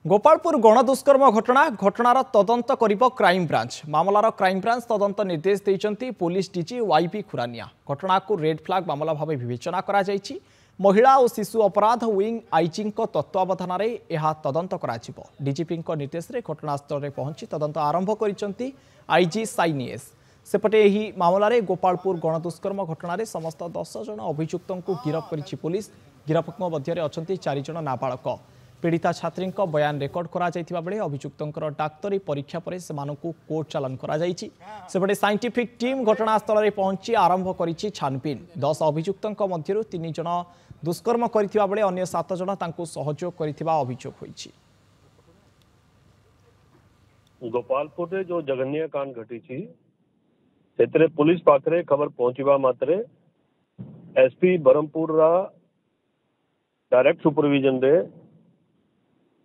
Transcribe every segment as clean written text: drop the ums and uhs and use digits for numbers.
गोपालपुर गणदुष्कर्म घटनार तदंत करिब crime branch. मामलार crime branch तदंत निर्देश देइचंती पुलिस डीजी वाईपी खुरानिया। घटना को रेड फ्लैग मामला भाव विवेचना करा जायछि। महिला और शिशु अपराध विंग आईजी तत्वावधान में यह तदंत करा डीजीपी निर्देश में घटनास्थल में पहुंची तदंत आरंभ करिसंती आईजी साइनिएस। सेपटे यही मामला रे गोपालपुर गणदुष्कर्म घटना समस्त 10 जन अभियुक्तों को गिरफ करिछि पुलिस। गिरफों मध्य अच्छा 4 जन नाबालक। पीड़िता छात्री बयान रेकर्ड करा जायतिबा बेले अभियुक्तों डाक्तरी परीक्षा पर से कोर्ट चालान करा जायछि। सेपटे साइंटिफिक टीम घटनास्थल में पहुंची आरंभ करिछि छानबीन। 10 अभियुक्तों मध्यरु 3 जन दुष्कर्म करथिबा बेले अन्य 7 जन तांको सहयोग करथिबा अभियोग होइछि। गोपालपुर रे जो जघन्य कांड घटी छी सेतरे पुलिस पाखरे खबर पहुंचीबा मात्रे एसपी बरहमपुर रा डायरेक्ट सुपरविजन रे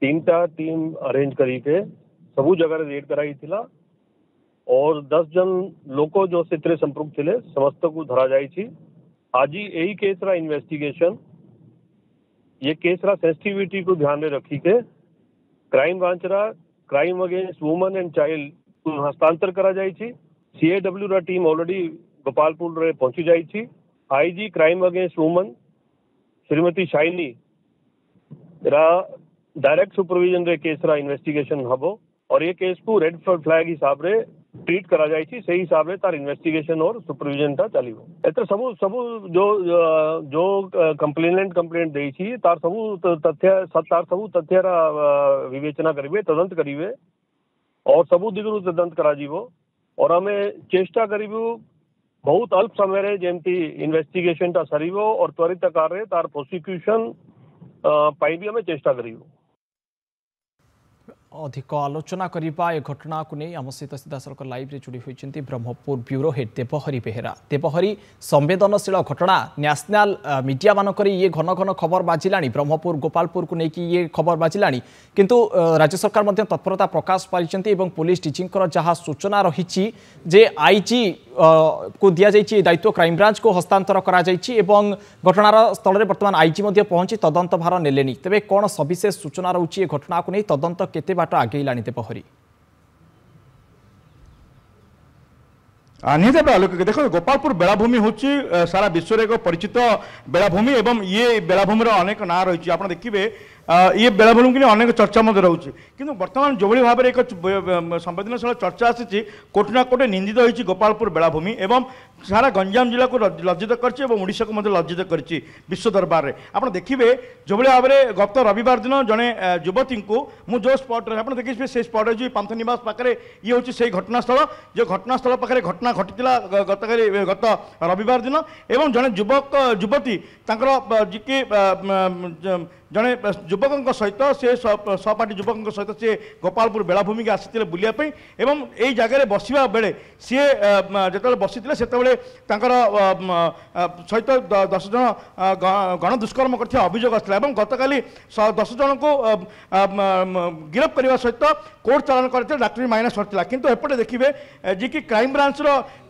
3टा टीम अरेंज करी के सबू जगह रेड कराई थिला और 10 जन लोक जो सेतरे संपृक्त थिले समस्त को धरा जाई छी। आज यही केस रा इन्वेस्टिगेशन ये केस रा सेंसिटिविटी को ध्यान में रखी के क्राइम ब्रांच रा crime against woman and child को हस्तांतर करा जाई छी। सीएडब्ल्यू रा टीम ऑलरेडी गोपालपुर रे पहुंची जाई छी। IG crime against woman Shrimati shiny रा डायरेक्ट सुपरविजन रे केस रा इन्वेस्टिगेशन हबो और ये केस को रेड फ्लैग हिसाब रे ट्रीट करा जाई छी। सही हिसाब रे तार इन्वेस्टिगेशन और सुपरविजन ता चलीबो। एतर सबू सबू जो कंप्लेंट देई छी तार सबू तथ्य रा विवेचना करिवे तदंत करिवे और सबू दिगरु तदंत करा जीवो और हमें चेष्टा करिबो बहुत अल्प समय रे जेमती इन्वेस्टिगेशन ता सरीवो और त्वरित आकार तार प्रोसिक्यूशन पाई भी हमें चेष्टा करिबो। अधिक आलोचना करने ए घटना को नहीं आम सहित सीधासख लाइव रे जोड़ी होती ब्रह्मपुर ब्यूरो हेड देवहरी बेहेरा। देवहरी संवेदनशील घटना नेशनल मीडिया मानक ये घन घन खबर बाजिला ब्रह्मपुर गोपालपुर को लेकिन ये खबर बाजिला किंतु राज्य सरकार तत्परता प्रकाश पारिछंती एवं पुलिस डीजी जहाँ सूचना रही जे आईजी को दि जाइए दायित्व क्राइम ब्रांच को हस्तांतर करा जाइए एवं घटनार स्थल में बर्तमान आईजी पहुंची तदंत भार नेलेनी। तेबे कौन सविशेष सूचना रही घटना को नहीं तदंत केते बाट आगेलानी देवहरी? निहत भाव आलोक देखो गोपालपुर बेलाभूमि हूँ सारा विश्व एक परिचित बेलाभूमि एवं ये बेलाभूमि अनेक ना रही आप देखिए ये बेलाभूमि की अनेक चर्चा रोचे कि बर्तमान जो भाव में एक संवेदनशील चर्चा आसी कोटना कोटे निंदित होती गोपालपुर बेलाभूमि एवं सारा गंजाम जिला को लज्जित करशा को लज्जित कर विश्व दरबार में आप देखिए जो भाव में गत रविवार दिन जड़े युवती को मुझे जो स्पट आप देखिए से स्पट जो पांथ निवास पाखे ये हूँ से घटनास्थल जो घटनास्थल पाखे घटना घटी गत रविवार दिन एवं जड़े युवक युवती जी जड़े युवकों सहित से सहपाठी युवकों सहित से गोपालपुर बेलाभूमि के आसी बुलापी एवं यही जगह बसवा बेले सी जो बसी से सहित 10 जन गण दुष्कर्म कर अभियोग आसाला गतकाली 10 जन को गिरफ्त करने सहित कोर्ट चालान करते डाक्टरी माइनस करता किंतु एपटे देखिए जी कि क्राइम ब्रांच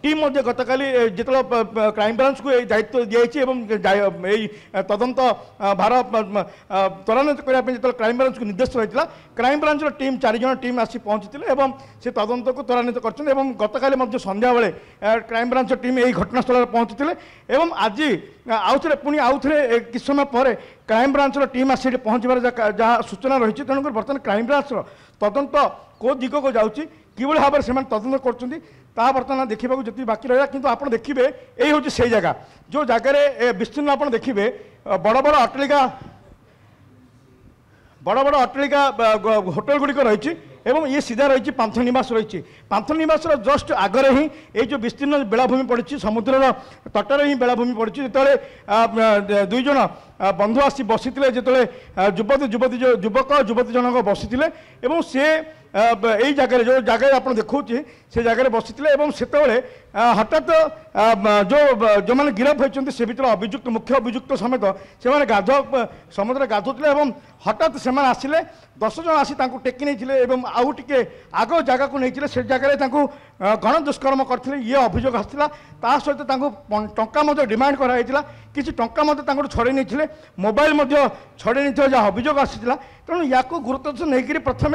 टीम गतकाली जो क्राइम ब्रांच को दायित्व दिखाई तदंत भार त्वरान्वित करने जो क्राइम ब्रांच को निर्देश रही क्राइम ब्रांच टीम 4 जन टीम आसी पहुंची से तदंत को त्वरान्वित कर गतकाली संध्या बेले क्राइम ब्रांच टीम यही घटनास्थल पहुंची आज आउ थे पुणी आउ थे किस समय पर क्राइम ब्रांच टीम आसी पहुँचार जहाँ सूचना रही तेणुकर बर्तमान क्राइम ब्रांच तदंत कौ दिग को जाऊँगी कि भाव से तदंत कर बर्तमान देखा जी बाकी रहा कि आप देखिए यही हूँ से जगह जो जगह विस्तीर्ण आप देखिए बड़ बड़ अट्टालिका होटेल गुड़िक रही एवं ये सीधा रही पांथ निवास रही पांथ निवास जस्ट आगे ही ये जो विस्तीर्ण बेलाभूमि पड़ी समुद्र तटर ही बेलाभूमि पड़ी जो 2 जन बंधु आसी बसी जो युवती युवक युवती जनक बसी से यही जगह जो जगह आप देखा से जगह बसी से हठात जो मैंने गिरफ होती से भर अभियुक्त मुख्य अभियुक्त समेत से समुद्र गाधुले हठात से आसिले 10 जन आसी टेकी नहीं आउ टे आग जगह को नहीं से जगह गण दुष्कर्म करते ये अभियोग आसाला सहित टंका डिमांड कराई किसी टंका छड़े नहीं देखिए मोबाइल छड़े नहीं जहाँ अभियोग आसाला तेणु या गुरुत्व नहीं प्रथम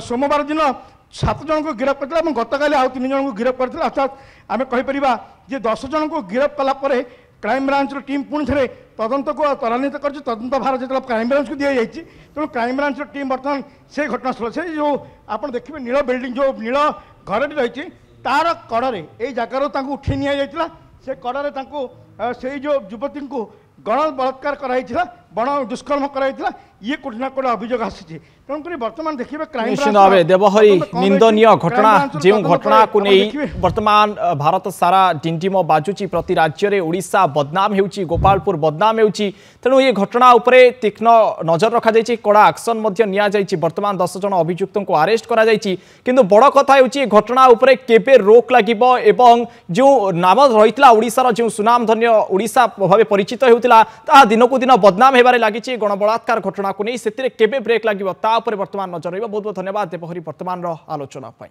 सोमवार दिन 7 जन को गिरफ्त करता गतकाली आउ 3 जन को गिरफ्त करता अर्थात आम कहीपर जे 10 जन को गिरफ्त कलापर क्राइम ब्रांच टीम पुणी थे तदंत को त्वरान्वित कर तदंत भार जो क्राइम ब्रांच को दी जाती तेणु क्राइम ब्रांच टीम बर्तमान से घटनास्थल से जो आप देखिए नील बिल्डिंग जो नील घर रही तार कड़े ये जगार उठे नि जाता से कड़े से जो युवती को गण बलात्कार कराइला बण दुष्कर्म कराइला ये कोटी ना कोटी अभियोग आसी तेणुक बर्तमान देखिए क्राइम निश्चित भाव देवहरी निंदनीय घटना जो घटना को नहीं वर्तमान भारत सारा टिंटिम बाजुची प्रति राज्य में ओडिशा बदनाम होउची गोपालपुर बदनाम होउची तेणु ये घटना उपरे तीक्ष्ण नजर रखा जायछि कड़ा एक्शन मध्य निया जायछि वर्तमान 10 जन अभियुक्त को अरेस्ट करा जायछि किंतु बड़ कथा होउची घटना उपरे केबे रोक लागिबो एवं जो नाम रहितला ओडिसा रो जो सुनाम धन्य ओडिशा भाबे परिचित हेउतिला ता दिनकु दिन बदनाम हेबारे लागिछि गणबलात्कार घटना को नहीं सेतिरे केबे ब्रेक लागिबो ता उपरे वर्तमान नजर रहिबो बहुत बहुत धन्यवाद देवहरी वर्तमान रो आलोचना पाई।